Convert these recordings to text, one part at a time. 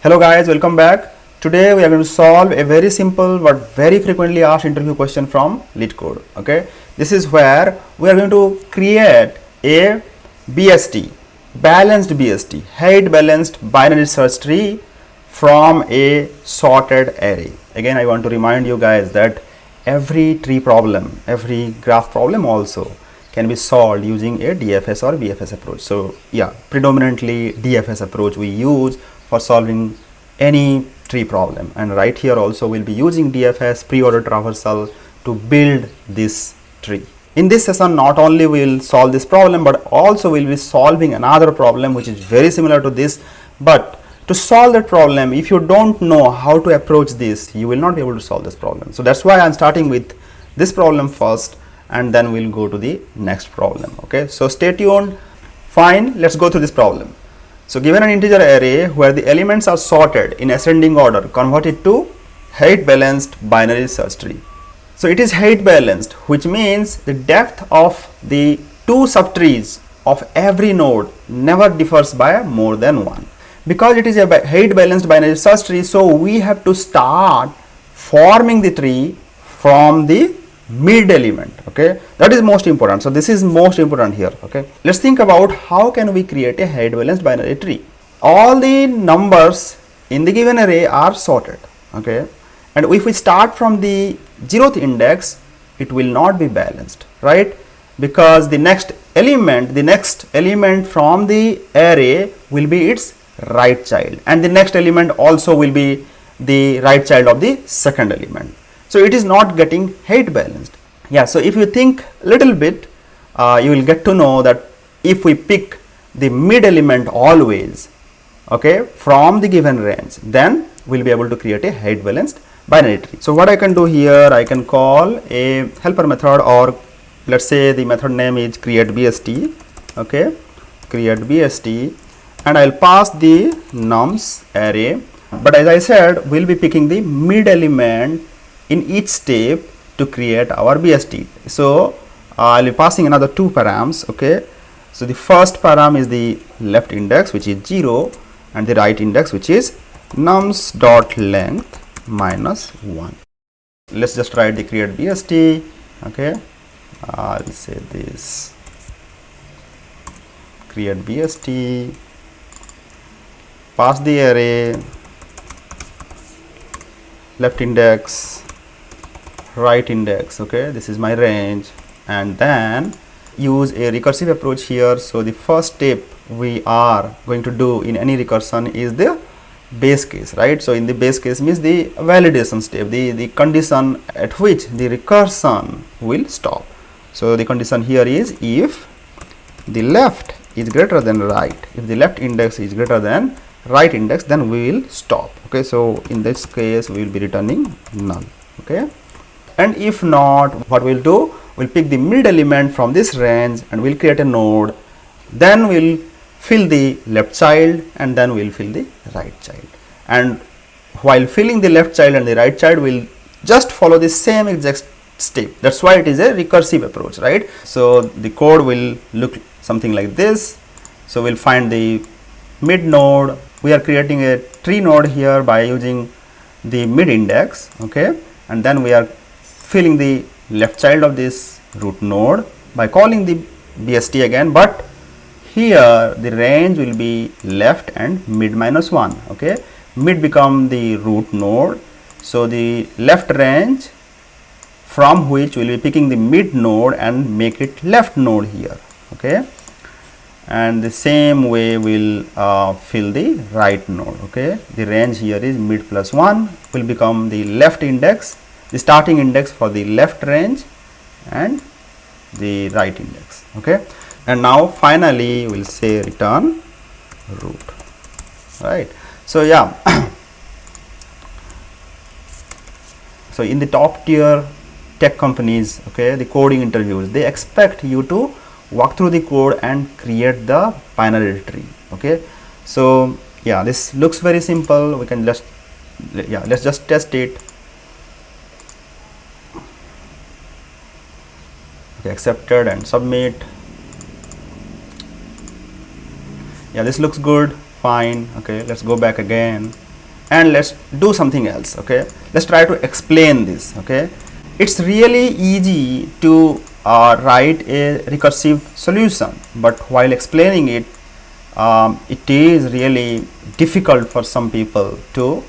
Hello guys, welcome back. Today we are going to solve a very simple but very frequently asked interview question from LeetCode. Okay, this is where we are going to create a BST, balanced BST, height balanced binary search tree from a sorted array. Again, I want to remind you guys that every tree problem, every graph problem also can be solved using a DFS or BFS approach. So yeah, predominantly DFS approach we use for solving any tree problem, and right here also we'll be using DFS, pre-order traversal, to build this tree. In this session not only we'll solve this problem but also we'll be solving another problem which is very similar to this. But to solve that problem, if you don't know how to approach this, you will not be able to solve this problem. So that's why I'm starting with this problem first and then we'll go to the next problem. Okay, so stay tuned. Fine, let's go through this problem. So given an integer array where the elements are sorted in ascending order, convert it to height balanced binary search tree. So it is height balanced, which means the depth of the two subtrees of every node never differs by more than one. Because it is a height balanced binary search tree, so we have to start forming the tree from the mid element. Okay, that is most important. So this is most important here. Okay, let's think about how can we create a height balanced binary tree. All the numbers in the given array are sorted. Okay, and if we start from the 0th index, it will not be balanced, right? Because the next element from the array will be its right child, and the next element also will be the right child of the second element. So it is not getting height balanced. Yeah, so if you think a little bit, you will get to know that if we pick the mid element always, okay, from the given range, then we'll be able to create a height balanced binary tree. So what I can do here, I can call a helper method, or let's say the method name is createBST. Okay, createBST, and I'll pass the nums array. But as I said, we'll be picking the mid element in each step to create our BST. So I'll be passing another two params. Okay, so the first param is the left index, which is 0, and the right index, which is nums dot length minus 1. Let's just write the create BST. Okay, I'll say this create BST, pass the array, left index, right index. Okay, this is my range, and then use a recursive approach here. So the first step we are going to do in any recursion is the base case, right? So in the base case means the validation step, the condition at which the recursion will stop. So the condition here is if the left is greater than right, if the left index is greater than right index, then we will stop. Okay, so in this case we will be returning null. Okay, and if not, what we'll do, we'll pick the mid element from this range and we'll create a node, then we'll fill the left child and then we'll fill the right child, and while filling the left child and the right child, we'll just follow the same exact step. That's why it is a recursive approach, right? So the code will look something like this. So we'll find the mid node. We are creating a tree node here by using the mid index. Okay, and then we are filling the left child of this root node by calling the BST again, but here the range will be left and mid minus 1. Okay, mid become the root node, so the left range from which we will be picking the mid node and make it left node here. Okay, and the same way we'll fill the right node. Okay, the range here is mid plus 1 will become the left index, the starting index for the left range, and the right index. Okay, and now finally we'll say return root, right? So yeah, so in the top tier tech companies, okay, the coding interviews, they expect you to walk through the code and create the binary tree. Okay, so yeah, this looks very simple. We can just, yeah, let's just test it. Okay, accepted and submit. Yeah, this looks good, fine. Okay, let's go back again. and let's do something else. Okay, let's try to explain this. Okay, it's really easy to write a recursive solution, but while explaining it, it is really difficult for some people to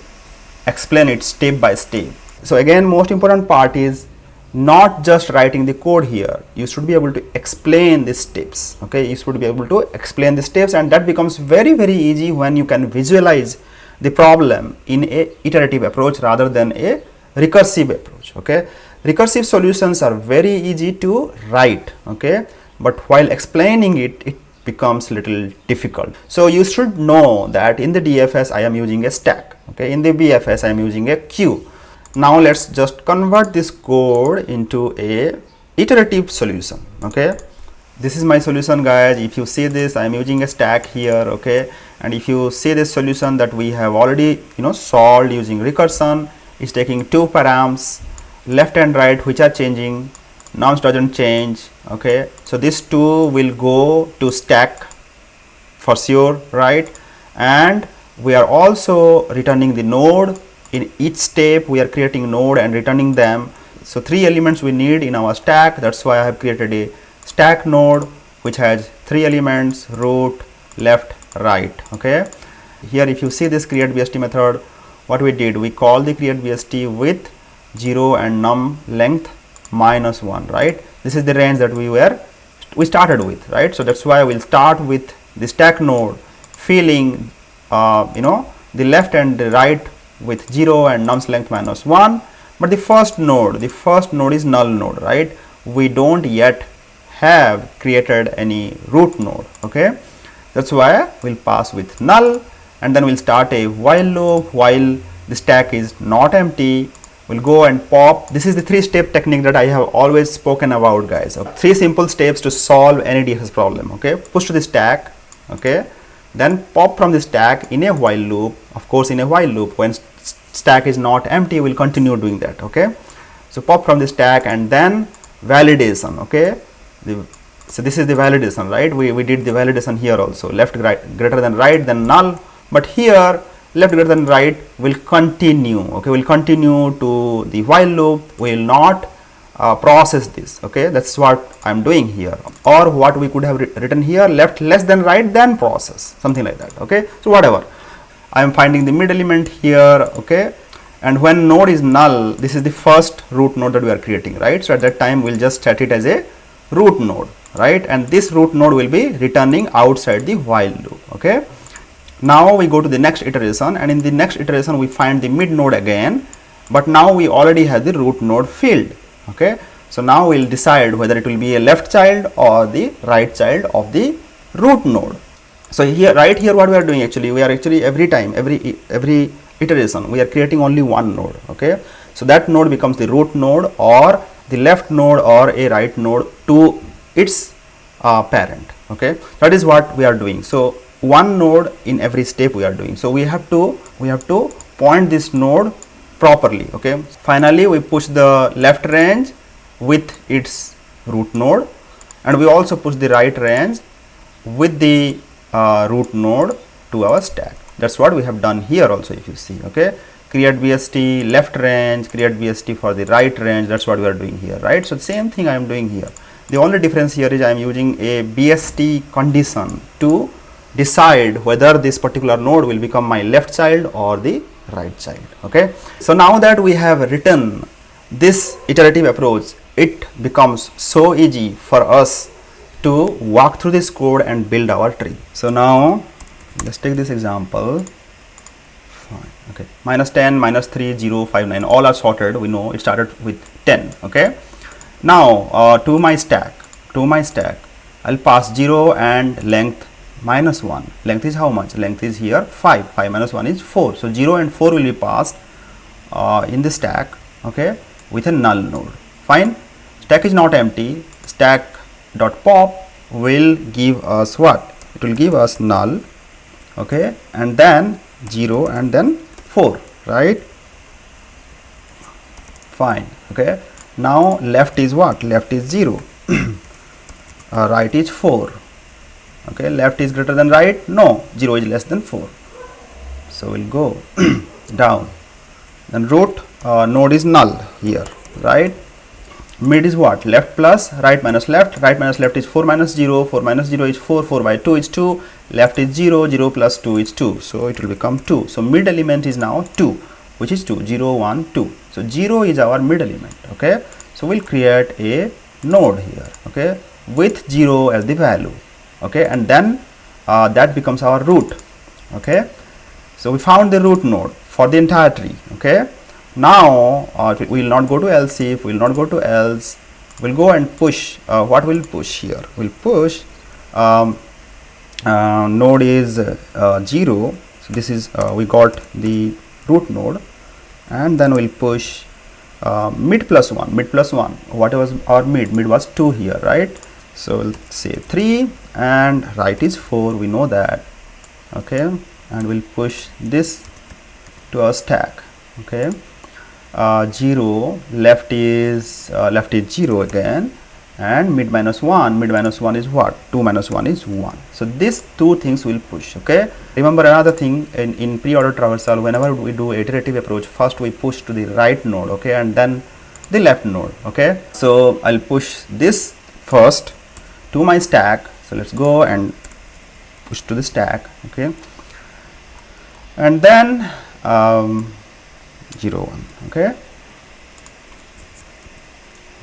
explain it step by step. So again, most important part is not just writing the code here. You should be able to explain the steps. Okay, you should be able to explain the steps, and that becomes very easy when you can visualize the problem in a iterative approach rather than a recursive approach. Okay, recursive solutions are very easy to write. Okay, but while explaining it, it becomes little difficult. So you should know that in the DFS I am using a stack. Okay, in the BFS I am using a queue. Now let's just convert this code into a iterative solution. Okay, this is my solution, guys. If you see this, I am using a stack here. Okay, and if you see this solution that we have already solved using recursion, is taking two params, left and right, which are changing, nums doesn't change. Okay, so this two will go to stack for sure, right? And we are also returning the node. In each step we are creating node and returning them. So three elements we need in our stack. That's why I have created a stack node which has three elements: root, left, right. Okay, here if you see this create BST method, what we did, we call the create BST with 0 and num length -1, right? This is the range that we started with, right? So that's why we'll start with the stack node filling the left and the right with 0 and nums length -1, but the first node is null node, right? We don't yet have created any root node. Okay, that's why we'll pass with null, and then we'll start a while loop while the stack is not empty. We'll go and pop. This is the three-step technique that I have always spoken about, guys. Okay. Three simple steps to solve any DFS problem. Okay, push to the stack. Okay, then pop from the stack in a while loop. Of course, in a while loop, when stack is not empty, we'll continue doing that. Okay, so pop from the stack and then validation. Okay, so this is the validation, right? We did the validation here also, left greater than right, then null, but here left greater than right will continue. Okay, we'll continue to the while loop. We will not process this. Okay, that's what I'm doing here, or what we could have written here, left less than right, then process, something like that. Okay, so whatever, I am finding the mid element here. Okay, and when node is null, this is the first root node that we are creating, right? So at that time we'll just set it as a root node, right? And this root node will be returning outside the while loop. Okay, now we go to the next iteration, and in the next iteration we find the mid node again, but now we already have the root node filled. Okay, so now we'll decide whether it will be a left child or the right child of the root node. So here, right here, what we are doing actually, we are actually every time, every iteration, we are creating only one node. Okay, so that node becomes the root node or the left node or a right node to its parent. Okay, that is what we are doing. So one node in every step we are doing. So we have to point this node properly. Okay, finally we push the left range with its root node, and we also push the right range with the root node to our stack. That's what we have done here also, if you see. Okay, create BST left range, create BST for the right range. That's what we are doing here, right? So same thing I am doing here. The only difference here is I am using a BST condition to decide whether this particular node will become my left child or the right child. Okay, so now that we have written this iterative approach, it becomes so easy for us to walk through this code and build our tree. So now let's take this example. Fine. Okay, -10, -3, 0, 5, 9, all are sorted. We know it started with 10. Okay, now to my stack, I'll pass 0 and length -1. Length is how much? Length is here 5. 5 minus 1 is 4. So 0 and 4 will be passed in the stack. Okay, with a null node. Fine. Stack is not empty. Stack dot pop will give us what? It will give us null. Okay, and then 0 and then 4, right? Fine. Okay, now left is what? Left is 0. Right is 4. Okay, left is greater than right? No, 0 is less than 4. So we'll go down. Then root node is null here, right? Mid is what? Left plus right minus left. Right minus left is 4 minus 0. 4 minus 0 is 4. 4 by 2 is 2. Left is 0. 0 plus 2 is 2. So it will become 2. So mid element is now 2, which is 2. 0, 1, 2. So 0 is our mid element. Okay. So we'll create a node here. Okay, with 0 as the value. Okay, and then that becomes our root. Okay. So we found the root node for the entire tree. Okay. Now we will not go to else if, we will not go to else, we'll go and push. What will push here? We'll push node is 0. So this is we got the root node, and then we'll push mid plus 1. Mid plus 1, what was our mid? Mid was 2 here, right? So we'll say 3 and right is 4, we know that. Okay, and we'll push this to our stack. Okay, 0, left is 0 again, and mid minus 1 is what? 2 minus 1 is 1. So these two things will push. Okay, remember another thing, in pre-order traversal, whenever we do iterative approach, first we push to the right node, okay, and then the left node. Okay, so I'll push this first to my stack. So let's go and push to the stack. Okay, and then 0, 1. Okay,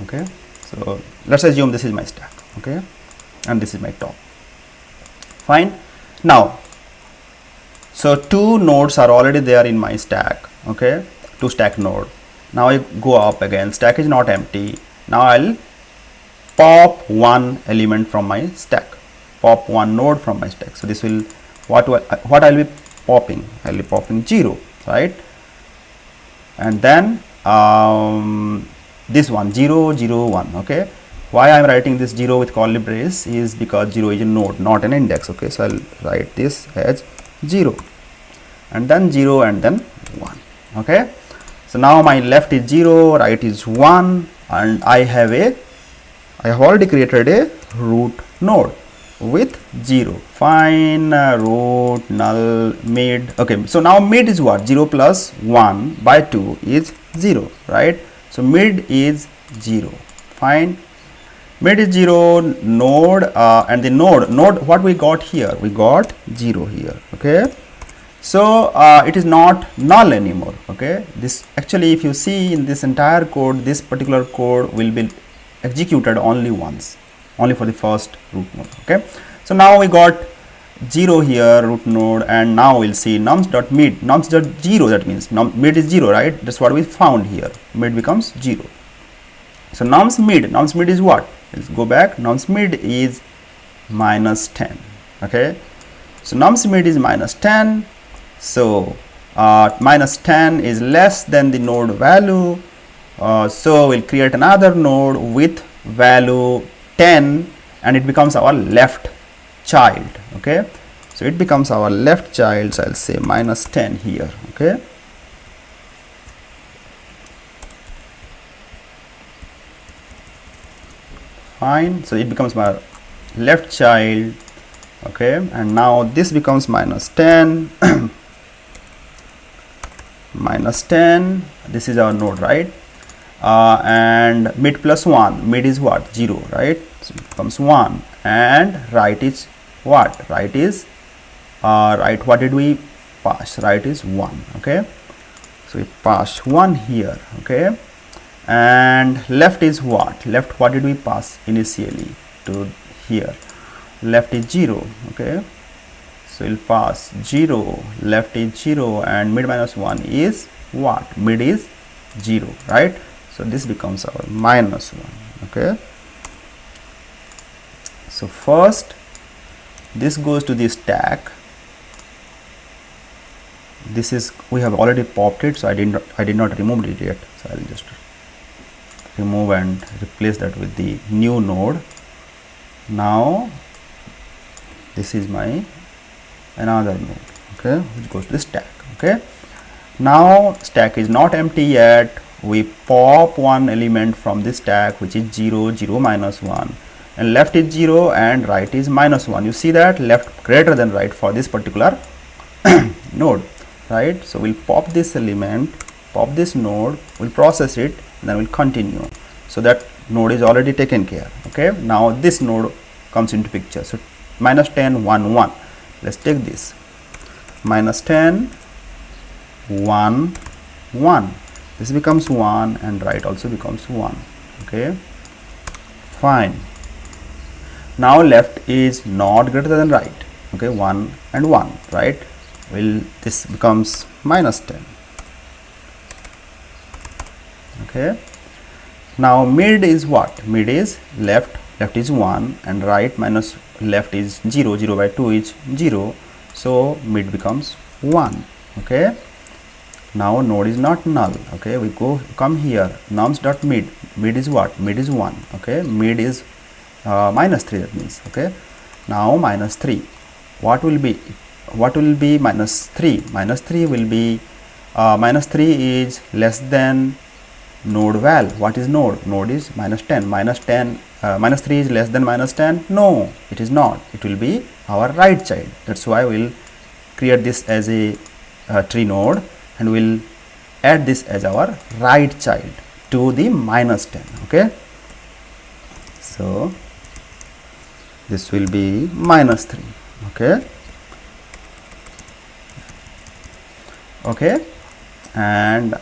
okay, so let's assume this is my stack. Okay, and this is my top. Fine. Now, so 2 nodes are already there in my stack. Okay, 2 stack node. Now I go up again, stack is not empty. Now I'll pop 1 element from my stack, pop 1 node from my stack. So this will, what I'll be popping? I'll be popping 0, right? And then this one 0, 0, 1. Okay, why I am writing this 0 with curly brace is because 0 is a node, not an index. Okay, so I'll write this as 0, and then 0, and then 1. Okay, so now my left is 0, right is 1, and I have already created a root node with 0. Fine, root, null, mid. Okay, so now mid is what? 0 plus 1 by 2 is 0, right? So mid is 0. Fine, mid is 0, node, and the node what we got here? We got 0 here. Okay, so it is not null anymore. Okay, this actually, if you see in this entire code, this particular code will be executed only once, only for the first root node. Okay, so now we got 0 here, root node, and now we'll see nums.mid, nums.0, that means mid is 0, right? That's what we found here. Mid becomes 0. So nums mid is what? Let's go back. Nums mid is minus 10. Okay, so nums mid is minus 10. So minus 10 is less than the node value. So we'll create another node with value 10, and it becomes our left child. Okay, so it becomes our left child. So I'll say minus 10 here. Okay, fine, so it becomes my left child. Okay, and now this becomes minus 10 minus 10. This is our node, right? And mid plus 1, mid is what? 0, right? So it becomes 1, and right is what? Right is right, what did we pass? Right is 1. Okay, so we passed 1 here. Okay, and left is what? Left, what did we pass initially to here? Left is 0. Okay, so we'll pass 0, left is 0, and mid minus 1 is what? Mid is 0, right? So this becomes our minus 1. Okay, so first this goes to the stack. This is, we have already popped it, so I did not remove it yet. So I'll just remove and replace that with the new node. Now this is my another node. Okay, which goes to the stack. Okay, now stack is not empty yet. We pop 1 element from the stack, which is 0, 0 minus 1, and left is 0 and right is minus 1. You see that left greater than right for this particular node. right? So we'll pop this element, pop this node, we'll process it, and then we'll continue. So that node is already taken care. Okay, now this node comes into picture. So minus 10 1 1, let's take this minus 10 1 1, this becomes 1 and right also becomes 1. Okay, fine. Now left is not greater than right. Okay, 1 and 1, right? Will this becomes minus 10. Okay, now mid is what? Mid is left, left is 1 and right minus left is 0, 0 by 2 is 0, so mid becomes 1. Okay, now node is not null. Okay, we come here, nums dot mid, mid is what? Mid is 1. Okay, mid is minus 3, that means. Okay, now minus 3, what will be minus 3? Minus 3 will be minus 3 is less than node val. What is node? Node is minus 10. Minus 10 minus 3 is less than minus 10? No, it is not. It will be our right child. That's why we'll create this as a tree node and we'll add this as our right child to the minus 10. Okay, so this will be minus 3. Okay, okay, and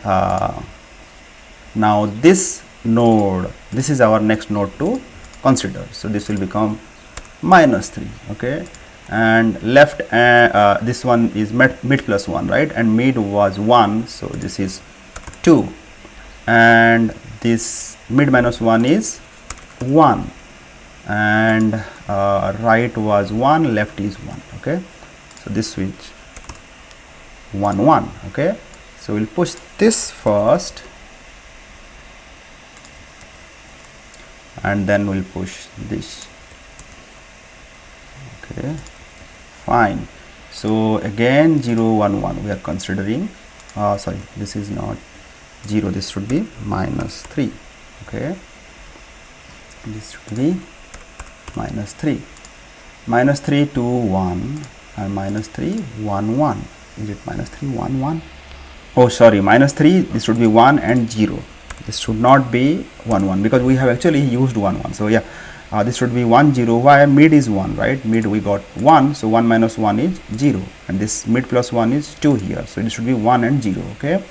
now this node, this is our next node to consider. So this will become minus 3. Okay, and left this one is mid plus 1, right? And mid was 1, so this is 2, and this mid minus 1 is 1, and right was 1, left is 1. Okay, so this switch 1 1. Okay, so we'll push this first and then we'll push this. Okay, fine. So again 0 1 1 we are considering, sorry, this is not 0, this should be minus 3. Okay, this should be minus 3, minus 3 2 1 and minus 3 1 1. Is it minus 3 1 1? Oh sorry, minus 3, this should be 1 and 0. This should not be 1 1 because we have actually used 1 1. So yeah, this should be 1 0. Why? Mid is 1, right? Mid we got 1, so 1 minus 1 is 0, and this mid plus 1 is 2 here, so it should be 1 and 0. Okay,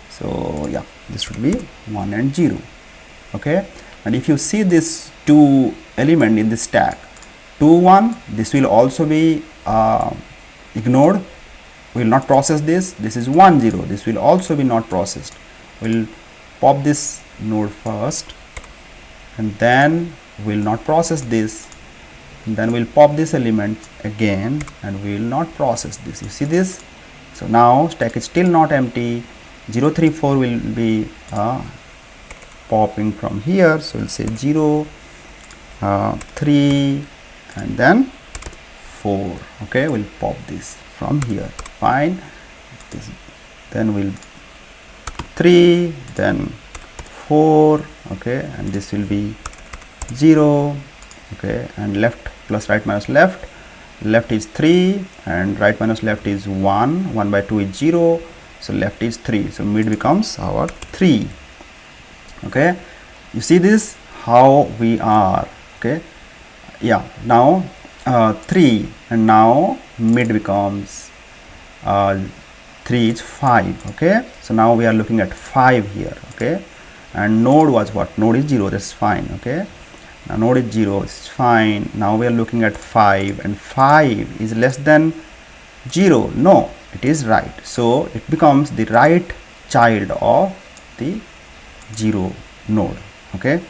so yeah, this should be 1 and 0. Okay, and if you see this 2 element in the stack, 2 1, this will also be ignored. We will not process this. This is 1 0, this will also be not processed. We'll pop this node first and then we'll not process this, and then we'll pop this element again and we will not process this. You see this? So now stack is still not empty. 0 3 4 will be popping from here, so we'll say 0 3 and then 4. Okay, we'll pop this from here. Fine, this, then we'll 3 then 4. Okay, and this will be 0. Okay, and left plus right minus left, left is 3 and right minus left is 1, 1 by 2 is 0, so left is 3, so mid becomes our 3. Okay, you see this how we are. Okay, yeah, now 3 and now mid becomes 3 is 5. Okay, so now we are looking at 5 here. Okay, and node was what? Node is 0, that's fine. Okay, now node is 0, it's fine. Now we are looking at 5 and 5 is less than 0. No, it is right, so it becomes the right child of the 0 node. Okay,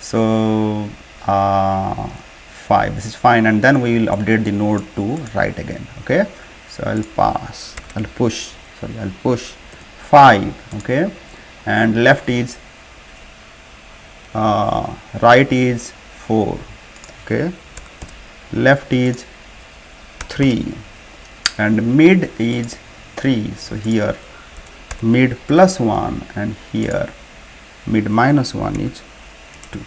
so 5, this is fine, and then we will update the node to right again. Okay, so I'll push 5. Okay, and left is right is 4. Okay, left is 3 and mid is 3, so here mid plus 1 and here mid minus 1 is 2,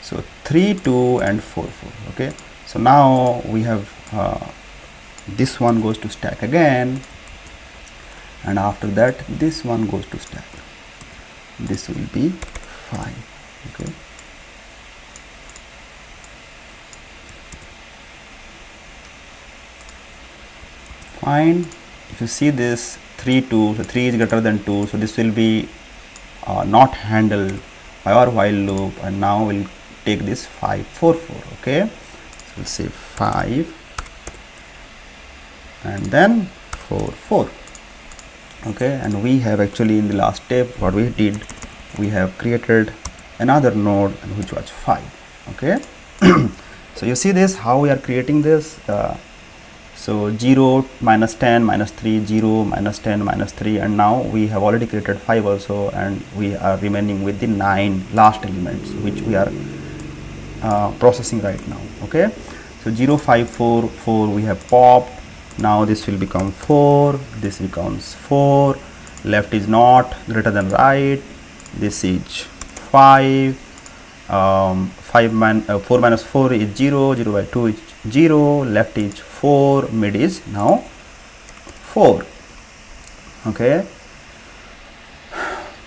so 3 2 and 4 4. Okay, so now we have this one goes to stack again, and after that this one goes to stack. This will be 5. Okay, fine. If you see this 3 2, so 3 is greater than 2, so this will be not handled by our while loop, and now we'll take this 5 4 4. Okay, so we'll say 5 and then 4 4. Okay, and we have actually in the last step what we did, we have created another node which was 5. Okay, so you see this how we are creating this. So 0 minus 10 minus 3, 0 minus 10 minus 3, and now we have already created 5 also, and we are remaining with the 9 last elements which we are processing right now. Okay, so 0 5 4 4 we have popped. Now this will become 4, this becomes 4, left is not greater than right, this is 5, 4 minus 4 is 0, 0 by 2 is 0, left is 4, mid is now 4. Okay,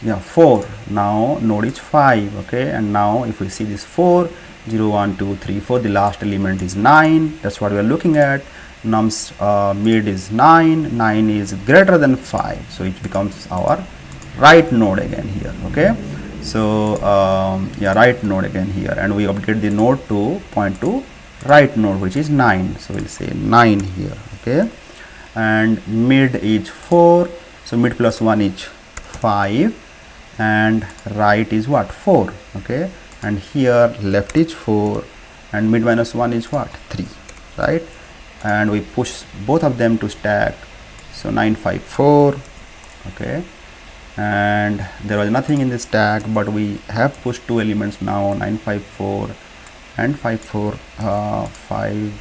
yeah, 4. Now node is 5. Okay, and now if we see this 4, 0 1 2 3 4, the last element is 9. That's what we are looking at. Nums mid is 9, 9 is greater than 5, so it becomes our right node again here. Okay, so yeah, right node again here, and we update the node to point to right node which is 9, so we'll say 9 here. Okay, and mid is 4, so mid plus 1 is 5, and right is what, 4. Okay, and here left is 4, and mid minus 1 is what, 3, right? And we push both of them to stack, so 9 5 4. Okay, and there was nothing in the stack, but we have pushed 2 elements now, 9 5 4 and 5 4 5.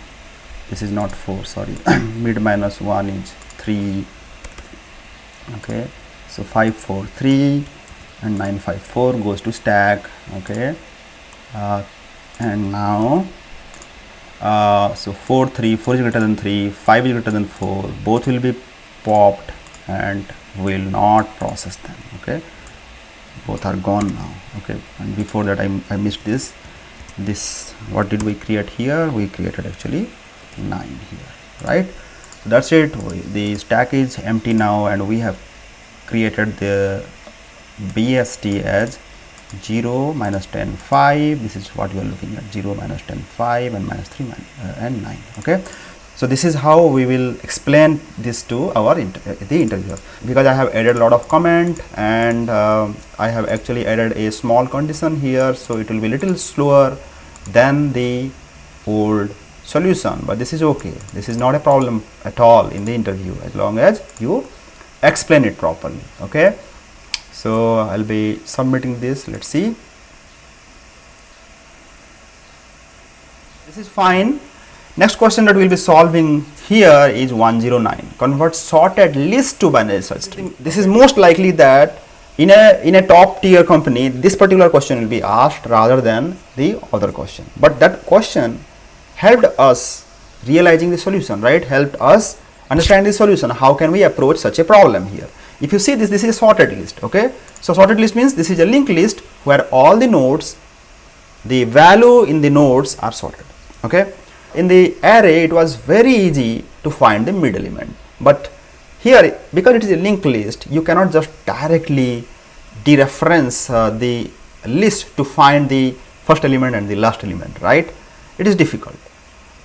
This is not 4, sorry. Mid minus 1 is 3. Okay, so 5 4 3 and 9 5 4 goes to stack. Okay, and now so 4 3, 4 is greater than 3, 5 is greater than 4, both will be popped and will not process them. Okay, both are gone now. Okay, and before that I missed this. What did we create here? We created actually 9 here, right? So that's it. The stack is empty now, and we have created the BST as 0 minus 10 5. This is what we are looking at, 0 minus 10 5 and minus 3 and 9. Okay, so this is how we will explain this to our the interviewer, because I have added a lot of comment, and I have actually added a small condition here, so it will be little slower than the old solution, but this is okay. This is not a problem at all in the interview, as long as you explain it properly. Okay, so I'll be submitting this. Let's see. This is fine. Next question that we'll be solving here is 109. Convert sorted list to binary search string. This is most likely that in a top tier company, this particular question will be asked rather than the other question. But that question helped us realizing the solution, right? Helped us understand the solution. How can we approach such a problem here? If you see this is a sorted list. Okay, so sorted list means this is a linked list where all the nodes, the value in the nodes are sorted. Okay, in the array it was very easy to find the mid element, but here, because it is a linked list, you cannot just directly dereference the list to find the first element and the last element, right? It is difficult,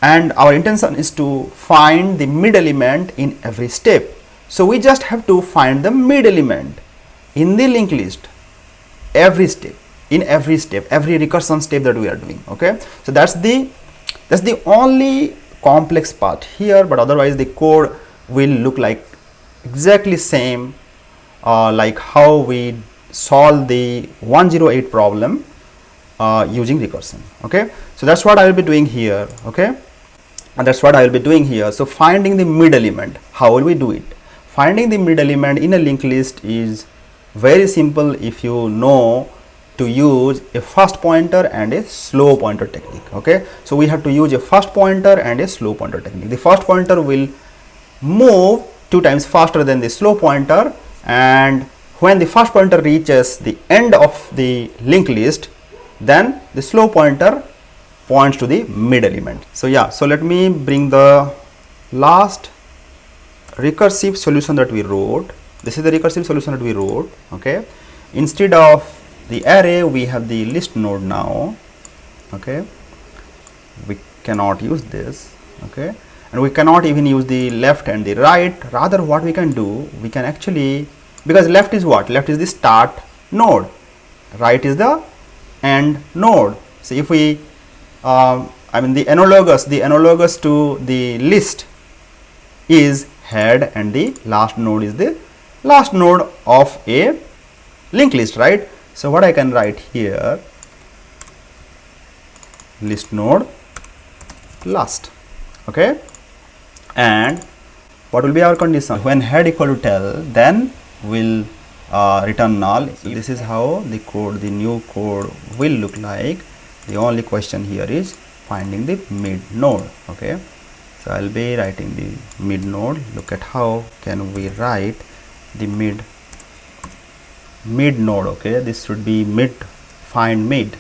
and our intention is to find the mid element in every step. So we just have to find the mid element in the linked list every step, every recursion step that we are doing. Okay, so that's the only complex part here, but otherwise the code will look like exactly same like how we solve the 108 problem using recursion. Okay, so that's what I will be doing here. Okay, and that's what I will be doing here. So finding the mid element, how will we do it? Finding the mid element in a linked list is very simple if you know to use a first pointer and a slow pointer technique. Okay, so we have to use a first pointer and a slow pointer technique. The first pointer will move 2 times faster than the slow pointer, and when the fast pointer reaches the end of the linked list, then the slow pointer points to the mid element. So yeah, so let me bring the last recursive solution that we wrote. This is the recursive solution that we wrote. Okay, instead of the array we have the list node now. Okay, we cannot use this. Okay, and we cannot even use the left and the right. Rather, what we can do, we can actually, because left is what? Left is the start node, right is the end node. So if we I mean the analogous to the list is head, and the last node is the last node of a linked list, right? So what I can write here, list node last. Okay, and what will be our condition? When head equal to tail, then we'll return null. So this is how the code, the new code will look like. The only question here is finding the mid node. Okay, so I'll be writing the mid node. Look at how can we write the mid node. Okay, this should be mid, find mid.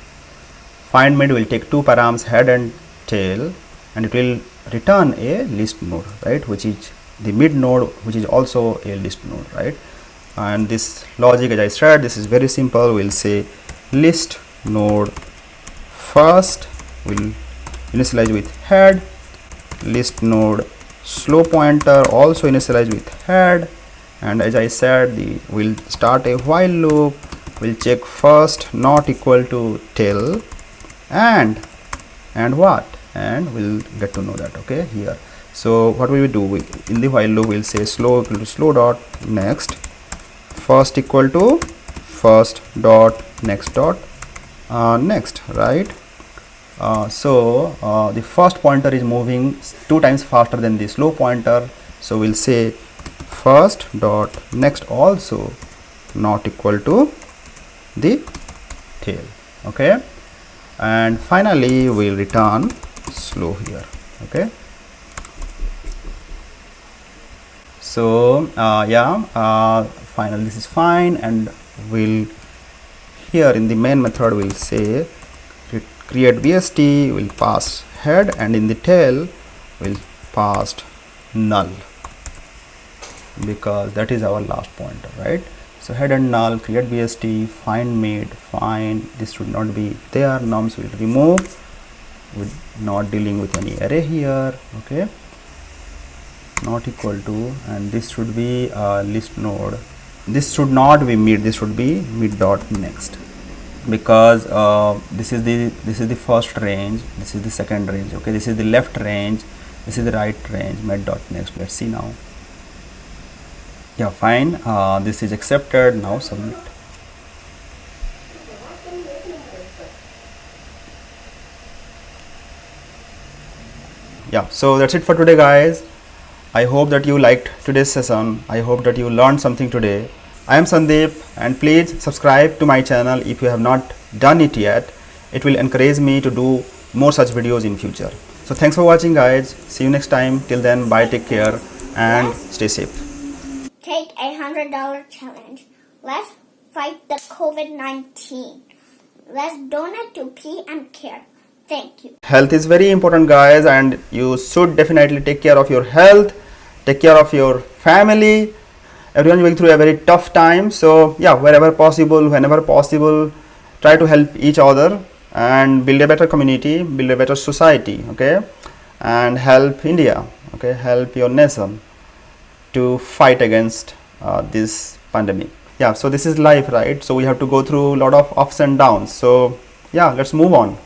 Find mid will take two params, head and tail, and it will return a list node, right, which is the mid node, which is also a list node, right? And this logic, as I said, this is very simple. We'll say list node first will initialize with head, list node slow pointer also initialize with head, and as I said, we'll start a while loop. We'll check first not equal to tail, and what, and we'll get to know that. Okay, here. So what will we do? In the while loop, we'll say slow equal to slow dot next, first equal to first dot next dot next, right? So the first pointer is moving 2 times faster than the slow pointer, so we'll say first dot next also not equal to the tail. Okay, and finally we'll return slow here. Okay, so finally this is fine, and we'll here in the main method we'll say create BST, will pass head, and in the tail will pass null, because that is our last pointer, right? So head and null, create BST, find mid, find, this should not be there, nums will remove, we're not dealing with any array here. Okay, not equal to, and this should be list node. This should not be mid, this should be mid dot next, because this is the first range, this is the second range. Okay, this is the left range, this is the right range, mid dot next. Let's see now. Yeah, fine, this is accepted. Now submit. Yeah, so that's it for today, guys. I hope that you liked today's session. I hope that you learned something today. I am Sandeep, and please subscribe to my channel if you have not done it yet. It will encourage me to do more such videos in future. So thanks for watching, guys. See you next time. Till then, bye, take care, and stay safe. Take $100 challenge. Let's fight the COVID-19. Let's donate to PM Care. Thank you. Health is very important, guys, and you should definitely take care of your health, take care of your family. Everyone going through a very tough time, so yeah, wherever possible, whenever possible, try to help each other and build a better community, build a better society. Okay, and help India. Okay, help your nation to fight against this pandemic. Yeah, so this is life, right? So we have to go through a lot of ups and downs. So yeah, let's move on.